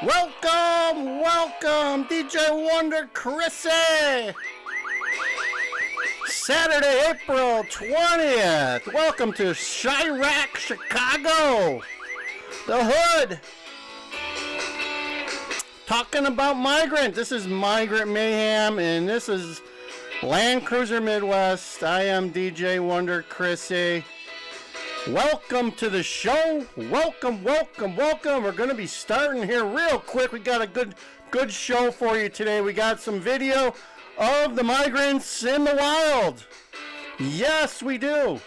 Welcome, DJ Wonder Chrissy. Saturday, April 20th. Welcome to Chi-raq, Chicago. The Hood. Talking about Migrant. This is Migrant Mayhem, and this is Land Cruiser Midwest. I am DJ Wonder Chrissy. Welcome to the show. Welcome. We're going to be starting here real quick. We got a good show for you today. We got some video of the migrants in the wild. Yes, we do.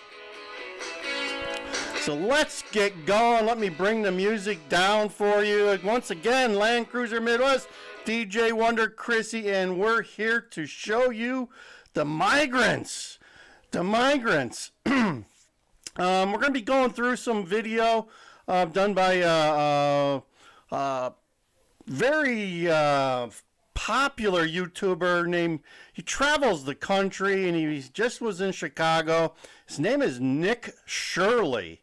So let's get going. Let me bring the music down for you. Once again, Land Cruiser Midwest, DJ Wonder Chrissy, and we're here to show you the migrants. The migrants. We're going to be going through some video done by a very popular YouTuber named, he travels the country, and he just was in Chicago. His name is Nick Shirley,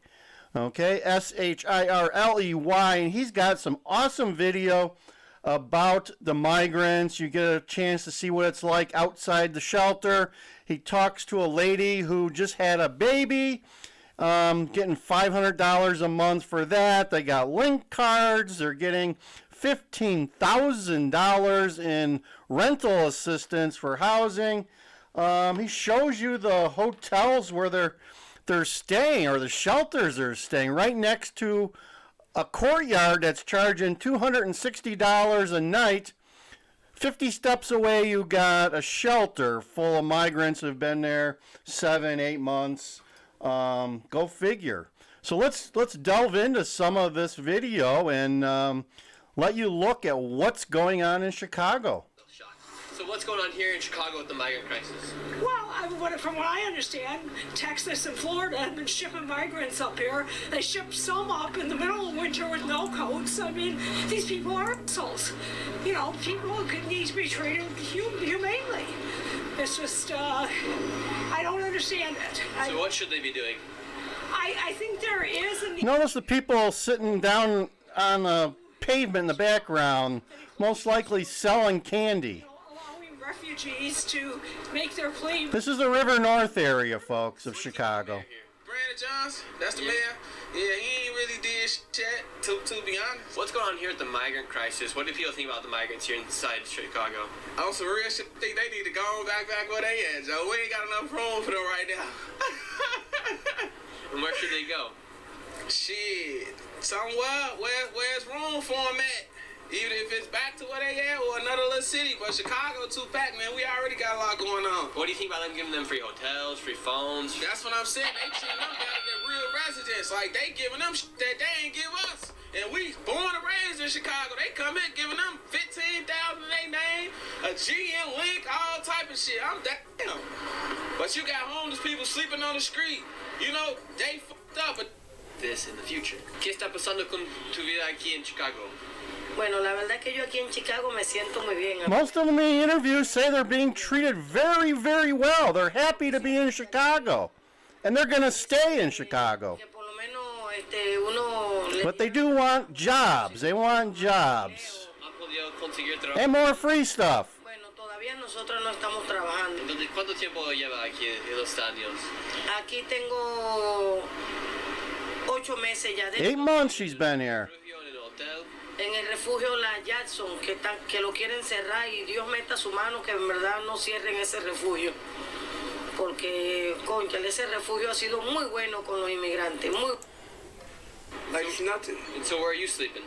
okay, S-H-I-R-L-E-Y, and he's got some awesome video about the migrants. You get a chance to see what it's like outside the shelter. He talks to a lady who just had a baby. Getting $500 a month for that. They got link cards. They're getting $15,000 in rental assistance for housing. He shows you the hotels where they're staying, or the shelters they're staying, right next to a courtyard that's charging $260 a night. 50 steps away, you got a shelter full of migrants who've been there 7-8 months. Go figure. So let's delve into some of this video and let you look at what's going on in Chicago. So what's going on here in Chicago with the migrant crisis? Well, from what I understand, Texas and Florida have been shipping migrants up here. They shipped some up in the middle of winter with no coats. I mean, these people are assholes. You know, people need to be treated humanely. It's just, I don't understand it. So what should they be doing? I think there is a need. Notice the people sitting down on the pavement in the background, most likely selling candy. Allowing refugees to make their plea. This is the River North area, folks, of Chicago. Brandon Johns, that's the mayor. Yeah, he ain't really did shit, to be honest. What's going on here with the migrant crisis? What do people think about the migrants here inside Chicago? On some real shit, I think they need to go back where they at, Joe. We ain't got enough room for them right now. And where should they go? Shit, somewhere where's room for them at. Even if it's back to where they at or another little city. But Chicago too packed, man. We already got a lot going on. What do you think about them giving them free hotels, free phones? That's what I'm saying. They treating them better than real residents. Like, they giving them shit that they ain't give us. And we born and raised in Chicago. They come in giving them $15,000 in their name, a GM link, all type of shit. I'm damn. But you got homeless people sleeping on the street. You know, they fucked up. But this in the future. ¿Qué está pasando con tu vida aquí en Chicago? Bueno, la verdad que yo aquí en Chicago me siento muy bien. Most of them in the interviews say they're being treated very, very well. They're happy to be in Chicago. And they're going to stay in Chicago. But they do want jobs. They want jobs. And more free stuff. Bueno, todavía nosotros no estamos trabajando. Entonces, ¿cuánto tiempo lleva aquí en los años? Aquí tengo 8 meses ya. 8 months she's been here. En el refugio La Jackson, que lo quieren cerrar, y Dios meta su mano que en verdad no cierren ese refugio. Porque, concha, ese refugio ha sido muy bueno con los inmigrantes. Muy... Like it's nothing. And so where are you sleeping?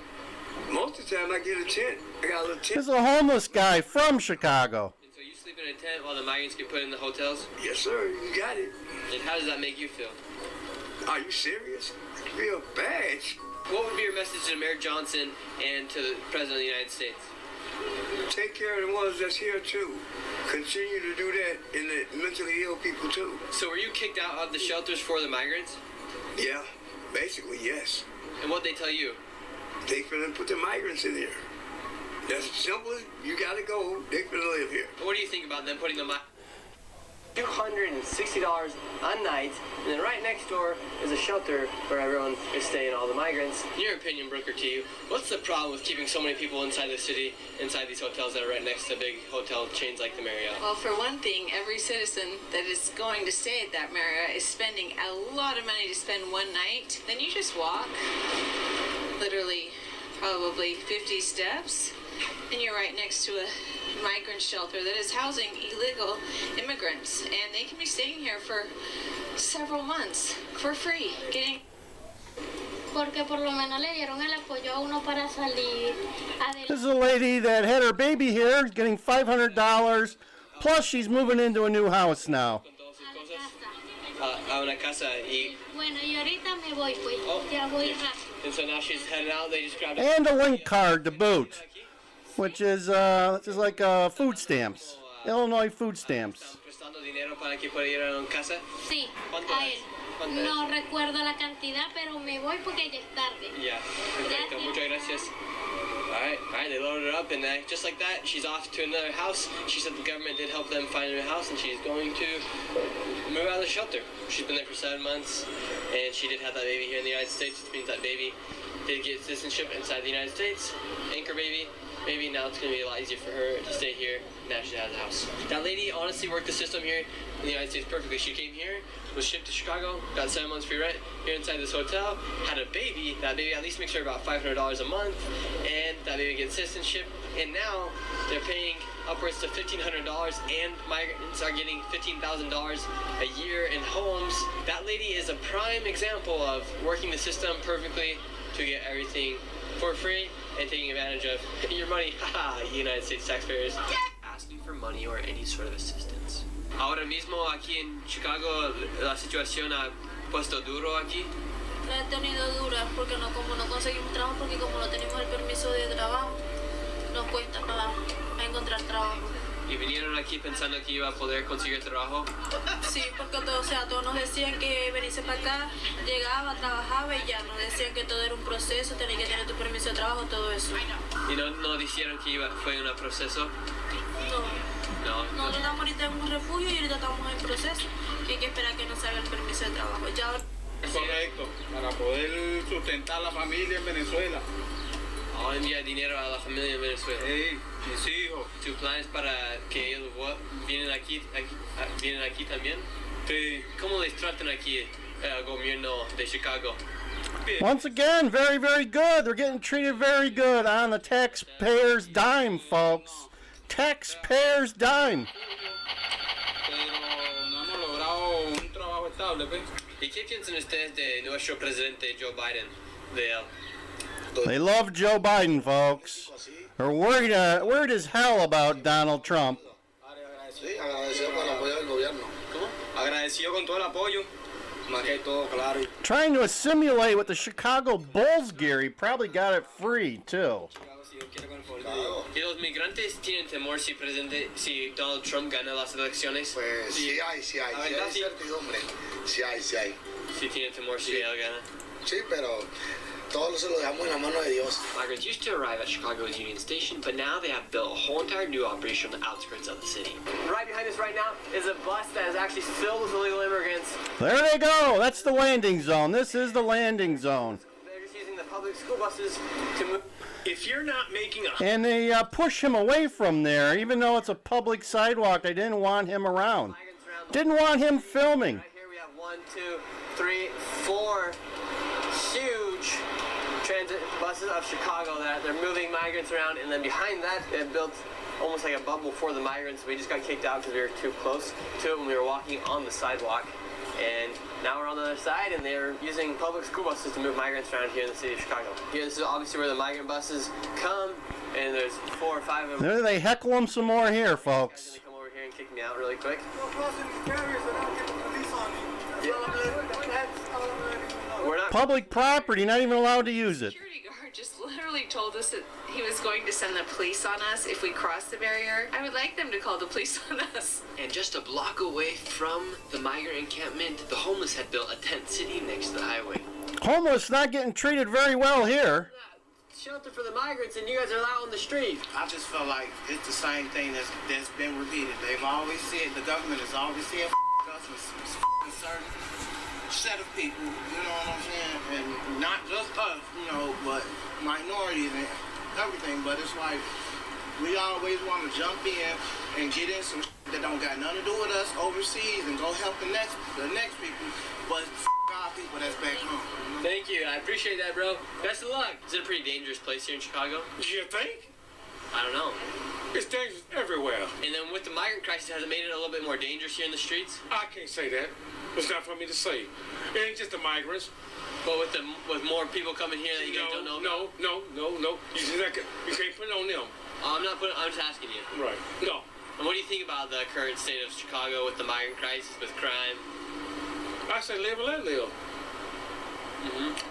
Most of the time I get a tent. I got a little tent. This is a homeless guy from Chicago. And so you sleep in a tent while the migrants get put in the hotels? Yes, sir. You got it. And how does that make you feel? Are you serious? I feel bad. What would be your message to Mayor Johnson and to the President of the United States? Take care of the ones that's here, too. Continue to do that in the mentally ill people, too. So were you kicked out of the shelters for the migrants? Yeah, basically, yes. And what'd they tell you? They finna put the migrants in here. That's simple. You gotta go. They finna live here. What do you think about them putting the $260 a night, and then right next door is a shelter where everyone is staying, all the migrants. In your opinion, Brooker T, what's the problem with keeping so many people inside the city, inside these hotels that are right next to big hotel chains like the Marriott? Well, for one thing, every citizen that is going to stay at that Marriott is spending a lot of money to spend one night. Then you just walk, literally, probably 50 steps, and you're right next to a migrant shelter that is housing illegal immigrants, and they can be staying here for several months for free, getting. Porque por lo menos le dieron el apoyo a uno para salir This is a lady that had her baby here, getting $500, plus she's moving into a new house now. A una casa, y... Bueno, y ahorita me voy, pues. Oh, Ya voy rápido. and so now she's heading out. They just grabbed And a link card to boot, which is just like food stamps, Illinois food stamps. prestando dinero para que pueda ir a una casa. Sí, ¿Cuánto a es? él. ¿Cuánto No recuerdo la cantidad, pero me voy porque ya es tarde. Yeah, perfecto. Gracias. Muchas gracias. Alright, they loaded her up, and just like that, she's off to another house. She said the government did help them find a new house, and she's going to move out of the shelter. She's been there for 7 months, and she did have that baby here in the United States, which means that baby did get citizenship inside the United States. Anchor baby. Maybe now it's going to be a lot easier for her to stay here. Now she has a house. That lady honestly worked the system here in the United States perfectly. She came here, was shipped to Chicago, got 7 months free rent here inside this hotel, had a baby. That baby at least makes her about $500 a month, and that baby gets citizenship. And now they're paying upwards to $1,500, and migrants are getting $15,000 a year in homes. That lady is a prime example of working the system perfectly to get everything for free and taking advantage of your money, haha, United States taxpayers. Asking for money or any sort of assistance. Ahora mismo aquí en Chicago la situación ha puesto duro aquí. La he tenido dura porque como no conseguimos trabajo, porque como no tenemos el permiso de trabajo, nos cuesta para encontrar trabajo. Y vinieron aquí pensando que iba a poder conseguir trabajo. Sí, porque todos nos decían que venirse para acá, llegaba, trabajaba y ya, nos decían que todo era un proceso, tenías que tener tu permiso de trabajo, todo eso. Y no dijeron que fue un proceso. No. Nosotros estamos ahorita en un refugio y ahorita estamos en proceso, que hay que esperar que nos salga el permiso de trabajo. Ya. Correcto, para poder sustentar la familia en Venezuela. Ahora envía dinero a la familia en Venezuela. Hey, mis hijos. ¿Tu plan es para que ellos vienen aquí también? Sí. ¿Cómo les tratan aquí el gobierno de Chicago? Once again, very, very good. They're getting treated very good on the taxpayer's dime, folks. Taxpayer's dime. Pero no hemos logrado un trabajo estable, pues. ¿Y qué piensan ustedes de nuestro presidente Joe Biden? De él? They love Joe Biden, folks. They're worried as hell about Donald Trump. Sí, agradecido por el apoyo del gobierno. ¿Cómo? Agradecido con todo el apoyo. Más que todo, claro. Trying to assimilate with the Chicago Bulls gear. He probably got it free, too. ¿Y los migrantes tienen temor si Donald Trump gana las elecciones? Pues sí hay incertidumbre. Sí hay. Sí tienen temor si él gana. Sí, pero todo se lo dejamos en la mano de Dios. Migrants used to arrive at Chicago's Union Station, but now they have built a whole entire new operation on the outskirts of the city. Right behind us right now is a bus that is actually filled with illegal immigrants. There they go. That's the landing zone. This is the landing zone. They're just using the public school buses to move. If you're not making a... And they push him away from there, even though it's a public sidewalk. They didn't want him around. Didn't want him filming. Right here we have 1, 2, 3, 4 huge transit buses of Chicago that they're moving migrants around, and then behind that they built almost like a bubble for the migrants. We just got kicked out because we were too close to it when we were walking on the sidewalk. And now we're on the other side, and they're using public school buses to move migrants around here in the city of Chicago. Here, this is obviously where the migrant buses come, and there's 4 or 5 of them. There they heckle him some more here, folks. They come over here and kick me out really quick. We're not... Public property, not even allowed to use it. Security guard just literally told us that he was going to send the police on us if we crossed the barrier. I would like them to call the police on us. And just a block away from the migrant encampment, the homeless had built a tent city next to the highway. Homeless not getting treated very well here. shelter for the migrants, and you guys are out on the street. I just felt like it's the same thing that's been repeated. They've always said, the government has always said, us with a certain set of people, you know what I'm saying? And not just us, you know, but minorities and everything. But it's like, we always want to jump in and get in some that don't got nothing to do with us overseas and go help the next people, but our people that's back home. Thank you. I appreciate that, bro. Best of luck. Is it a pretty dangerous place here in Chicago? You think? I don't know. It's dangerous everywhere. And then with the migrant crisis, has it made it a little bit more dangerous here in the streets? I can't say that. It's not for me to say. It ain't just the migrants. But with more people coming here that you guys don't know about? No. You can't put it on them. I'm just asking you. Right. No. And what do you think about the current state of Chicago with the migrant crisis, with crime? I say live and let live.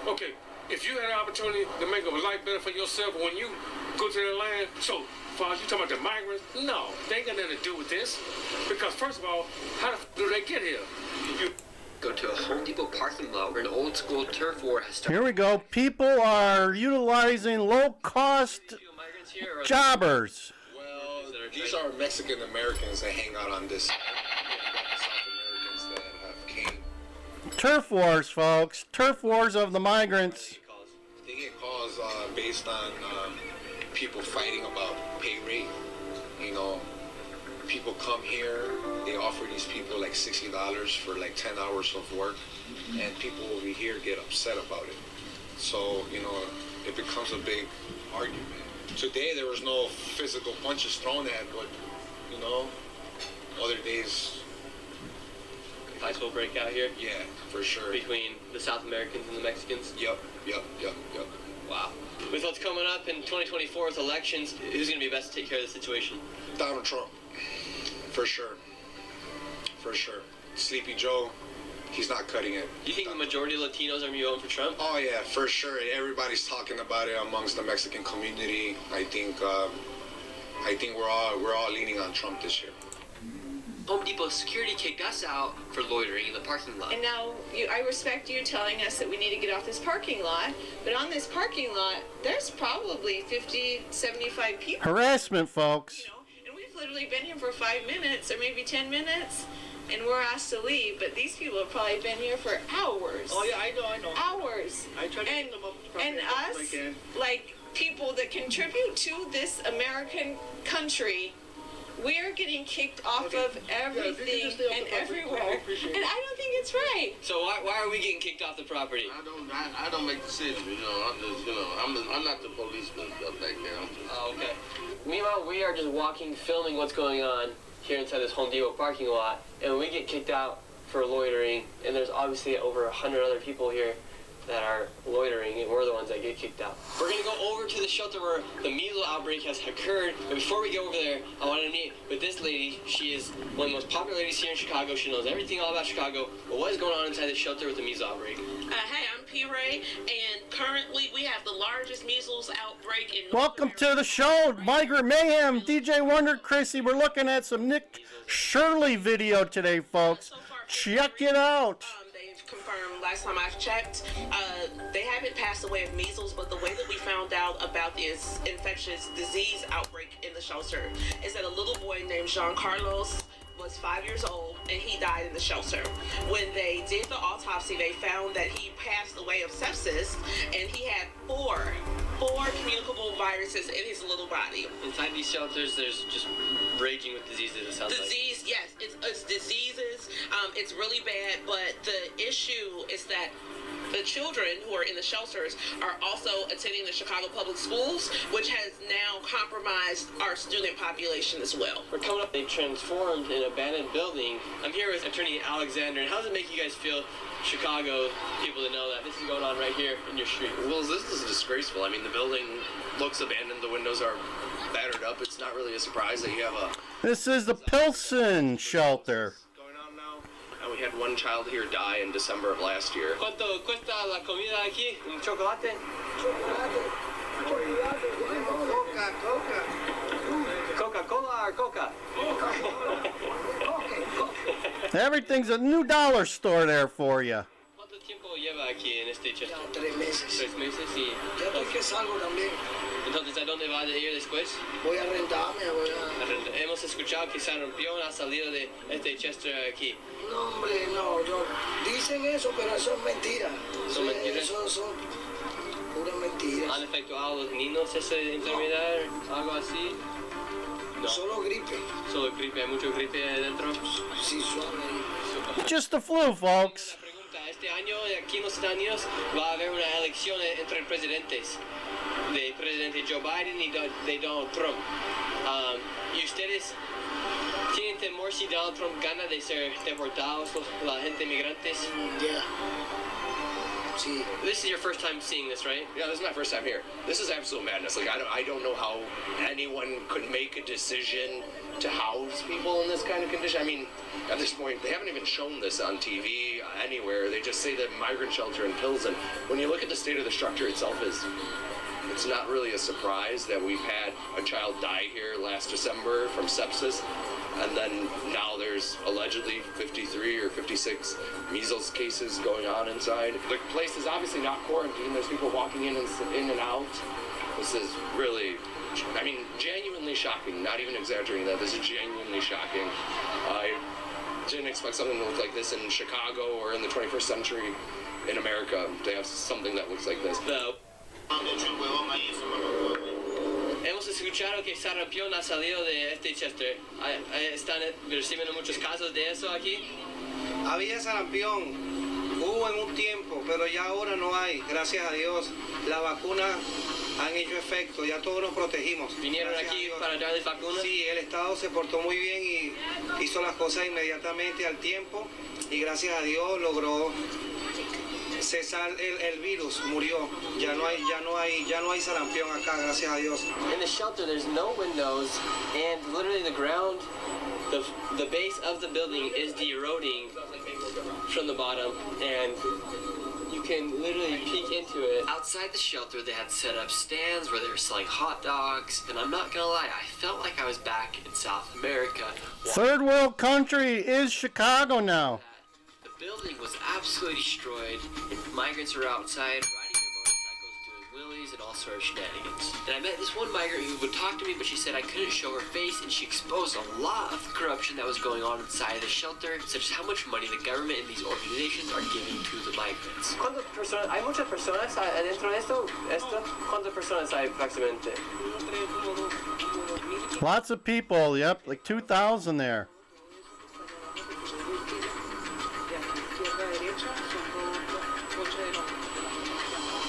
Okay, if you had an opportunity to make a life better for yourself when you go to the land, so far as you talking about the migrants, no, they ain't got nothing to do with this. Because first of all, how the do they get here? You go to a Home Depot parking lot where an old school turf war has started. Here we go. People are utilizing low-cost jobbers. Well, these are Mexican Americans that hang out on this side. South Americans that have came. Turf wars, folks. Turf wars of the migrants. They get calls based on people fighting about pay rate. You know, people come here, they offer these people like $60 for like 10 hours of work, and people over here get upset about it. So, you know, it becomes a big argument. Today there was no physical punches thrown at, but, you know, other days... Fights will break out here? Yeah, for sure. Between the South Americans and the Mexicans? Yep. Wow. With what's coming up in 2024 with elections, who's going to be best to take care of the situation? Donald Trump. For sure. Sleepy Joe, he's not cutting it. Do you think the majority of Latinos are going to be voting for Trump? Oh yeah, for sure. Everybody's talking about it amongst the Mexican community. I think we're all leaning on Trump this year. Home Depot security kicked us out for loitering in the parking lot. And now I respect you telling us that we need to get off this parking lot, but on this parking lot, there's probably 50, 75 people. Harassment, folks. You know, and we've literally been here for 5 minutes or maybe 10 minutes, and we're asked to leave, but these people have probably been here for hours. Oh yeah, I know. Hours. I try to get them up and us, like people that contribute to this American country, we're getting kicked off of everything and everywhere, and I don't think it's right. So why are we getting kicked off the property? I don't make decisions. You know, I'm just, you know, I'm not the policeman up back there. Oh, okay. Meanwhile, we are just walking, filming what's going on here inside this Home Depot parking lot, and we get kicked out for loitering, and there's obviously over 100 other people here that are loitering, and we're the ones that get kicked out. We're gonna go over to the shelter where the measles outbreak has occurred, but before we go over there, I wanted to meet with this lady. She is one of the most popular ladies here in Chicago. She knows everything all about Chicago, but what is going on inside the shelter with the measles outbreak? Hey, I'm P. Ray, and currently we have the largest measles outbreak in Welcome to the show, Migrant Mayhem, DJ Wonder Chrissy. We're looking at some Nick Shirley video today, folks. Check it out. Confirmed last time I checked, they haven't passed away of measles, but the way that we found out about this infectious disease outbreak in the shelter is that a little boy named Jean Carlos was 5 years old and he died in the shelter. When they did the autopsy, they found that he passed away of sepsis and he had four communicable viruses in his little body. Inside these shelters, there's just raging with diseases, it sounds like. Yes, it's diseases. It's really bad, but the issue is that the children who are in the shelters are also attending the Chicago Public Schools, which has now compromised our student population as well. We're coming up, they've transformed an abandoned building. I'm here with Attorney Alexander, and how does it make you guys feel, Chicago people, to know that this is going on right here in your street? Well, this is disgraceful. I mean, the building looks abandoned, the windows are battered up. It's not really a surprise that you have a... This is the Pilsen shelter. And we had one child here die in December of last year. ¿Cuánto cuesta la comida aquí? ¿Un chocolate? Coca-Cola or Coca? Everything's a new dollar store there for you. ¿Cuánto tiempo lleva aquí en este Chester? 3 meses. 3 meses y... Ya estoy que salgo también. Entonces, ¿a dónde va a ir después? Voy a rentarme, voy a... Hemos escuchado que se rompió una salida de este Chester aquí. No, hombre, no, dicen eso, pero eso es mentira. ¿Son mentiras? Eso son puras mentiras. ¿Han afectado a los niños esa enfermedad? ¿Algo así? No. Solo gripe. Solo gripe, ¿hay mucho gripe adentro? Sí, suave. Just the flu, folks. Una pregunta, este año aquí en los Estados Unidos va a haber una elección entre presidentes. De presidente Joe Biden y de Donald Trump. ¿Y ustedes tienen temor si Donald Trump gana de ser deportados la gente migrantes? Yeah. Sí. This is your first time seeing this, right? Yeah, this is my first time here. This is absolute madness. Like, I don't know how anyone could make a decision to house people in this kind of condition. I mean, at this point, they haven't even shown this on TV anywhere. They just say that migrant shelter in Pilsen. When you look at the state of the structure itself, it's not really a surprise that we've had a child die here last December from sepsis. And then now there's allegedly 53 or 56 measles cases going on inside. The place is obviously not quarantined. There's people walking in and out. This is really, I mean, genuinely shocking. Not even exaggerating that. This is genuinely shocking. I didn't expect something to look like this in Chicago or in the 21st century in America to have something that looks like this. Hemos escuchado que se rompió una salida de este Chester. ¿Están recibiendo muchos casos de eso aquí? Había sarampión, hubo en un tiempo, pero ya ahora no hay, gracias a Dios. Las vacunas han hecho efecto, ya todos nos protegimos. ¿Vinieron aquí para darles vacunas? Sí, el Estado se portó muy bien y hizo las cosas inmediatamente al tiempo y gracias a Dios logró cesar el virus, murió. Ya no hay sarampión acá, gracias a Dios. In the shelter, there's no windows, and literally the ground, the base of the building is eroding from the bottom, and you can literally peek into it. Outside the shelter, they had set up stands where they were selling hot dogs, and I'm not gonna lie, I felt like I was back in South America. Third world country is Chicago now. The building was absolutely destroyed, and migrants are outside riding their motorcycles, doing wheelies, and all sorts of shenanigans. And I met this one migrant who would talk to me, but she said I couldn't show her face, and she exposed a lot of corruption that was going on inside of the shelter, such as how much money the government and these organizations are giving to the migrants. ¿Hay muchas personas adentro de esto? ¿Cuántas personas hay aproximadamente? Lots of people, yep, like 2,000 there.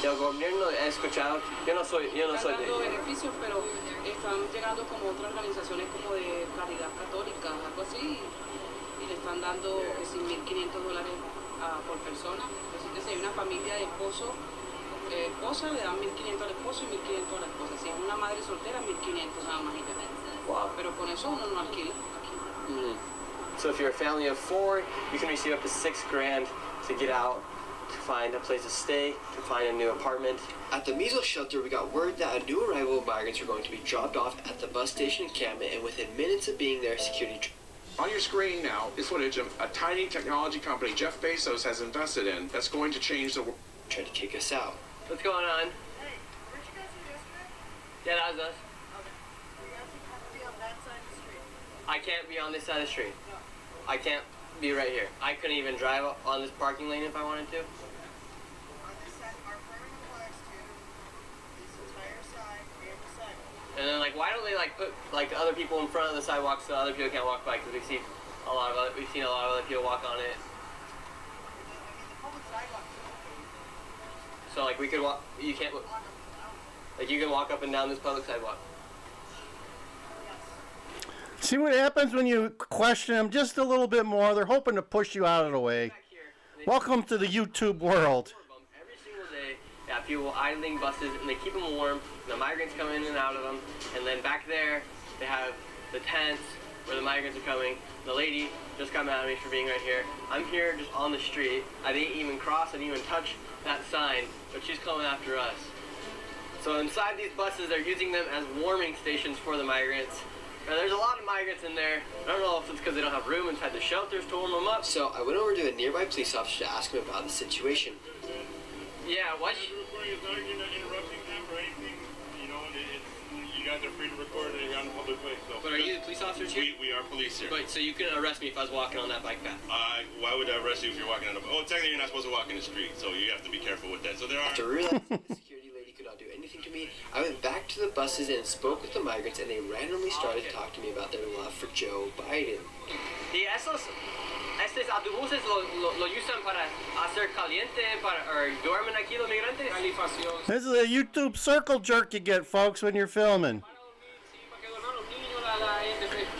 El gobierno ha escuchado, yo no soy de... beneficios, pero están llegando como otras organizaciones como de caridad católica, algo así, y le están dando $1,500 por persona. Así que si hay una familia de esposa, le dan $1,500 al esposo y $1,500 a la esposa. Si es una madre soltera, $1,500 nada más. Wow. Pero con eso uno no alquila. So if you're a family of 4, you can receive up to $6,000 to get out, to find a place to stay, to find a new apartment. At the measles shelter, we got word that a new arrival of migrants are going to be dropped off at the bus station encampment, and within minutes of being there, security... On your screen now is footage of a tiny technology company Jeff Bezos has invested in that's going to change the world. Trying to kick us out. What's going on? Hey, weren't you guys here yesterday? Yeah, that was us. Okay. You guys have to be on that side of the street. I can't be on this side of the street. I can't be right here. I couldn't even drive on this parking lane if I wanted to. And then, like, why don't they put the other people in front of the sidewalk so other people can't walk by? Because we've seen a lot of other people walk on it. So we could walk. You can't. You can walk up and down this public sidewalk. See what happens when you question them just a little bit more? They're hoping to push you out of the way. Welcome to the YouTube world. Every single day, they have people idling buses, and they keep them warm. The migrants come in and out of them, and then back there, they have the tents where the migrants are coming. The lady just got mad at me for being right here. I'm here just on the street. I didn't even cross, I didn't even touch that sign, but she's coming after us. So inside these buses, they're using them as warming stations for the migrants. Now, there's a lot of migrants in there. I don't know if it's because they don't have room inside the shelters to warm them up. So I went over to a nearby police officer to ask him about the situation. Yeah, what? Interrupting them or anything, you know, you guys are free to record and you're on the public place. So. But are you the police officers here? We are police here. But so you couldn't arrest me if I was walking on that bike path? Why would I arrest you if you're walking on the... Oh, technically you're not supposed to walk in the street, so you have to be careful with that. So there are... After realizing the security lady could not do anything to me, I went back to the buses and spoke with the migrants, and they randomly started to talk to me about their love for Joe Biden. Y estos autobuses lo usan para hacer caliente, or duermen aquí los migrantes? This is a YouTube circle jerk you get, folks, when you're filming.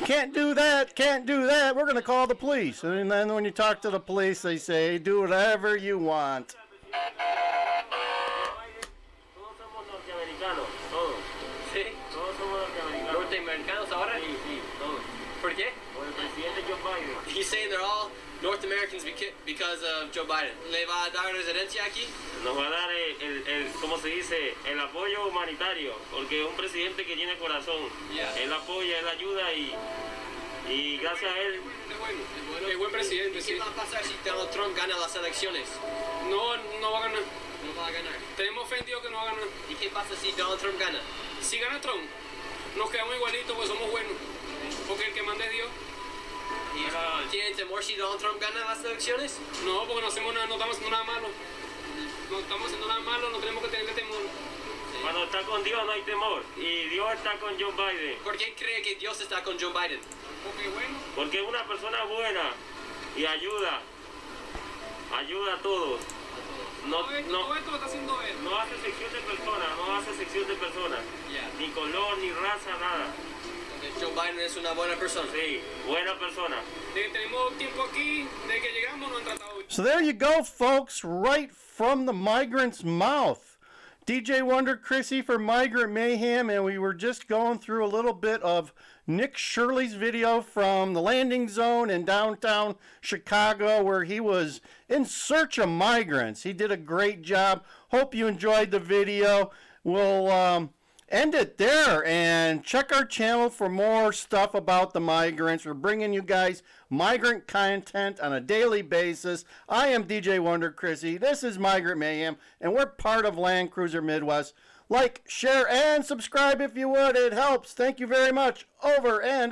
Can't do that, can't do that. We're going to call the police. And then when you talk to the police, they say, do whatever you want. Sí, norteamericanos ahora. ¿Por qué? He's saying they're all North Americans because of Joe Biden. ¿Le va a dar residencia aquí? Nos va a dar ¿cómo se dice? El apoyo humanitario, porque es un presidente que tiene corazón. Yeah. Él apoya, él ayuda y gracias a él. Es buen presidente, sí. ¿Qué va a pasar si Donald Trump gana las elecciones? No va a ganar. No va a ganar. Tenemos fe en Dios que no va a ganar. ¿Y qué pasa si Donald Trump gana? Si gana Trump, nos quedamos igualitos, pues somos buenos. Porque el que manda es Dios. ¿Tienen temor si Donald Trump gana las elecciones? No, porque no estamos haciendo nada malo. No estamos haciendo nada malo, no tenemos que tener temor. Cuando está con Dios no hay temor. Y Dios está con Joe Biden. ¿Por qué cree que Dios está con Joe Biden? Porque es una persona buena y ayuda a todos. Todo esto lo está haciendo él. No hace sección de personas, ni color, ni raza, nada. Joe Biden es una buena persona. Sí, buena persona. Tenemos tiempo aquí, desde que llegamos nos han tratado. So there you go, folks, right from the migrant's mouth. DJ Wonder Chrissy for Migrant Mayhem, and we were just going through a little bit of Nick Shirley's video from the landing zone in downtown Chicago where he was in search of migrants. He did a great job. Hope you enjoyed the video. We'll end it there and check our channel for more stuff about the migrants. We're bringing you guys migrant content on a daily basis. I am DJ Wonder Chrissy. This is Migrant Mayhem, and we're part of Land Cruiser Midwest. Like, share, and subscribe if you would. It helps. Thank you very much. Over and out.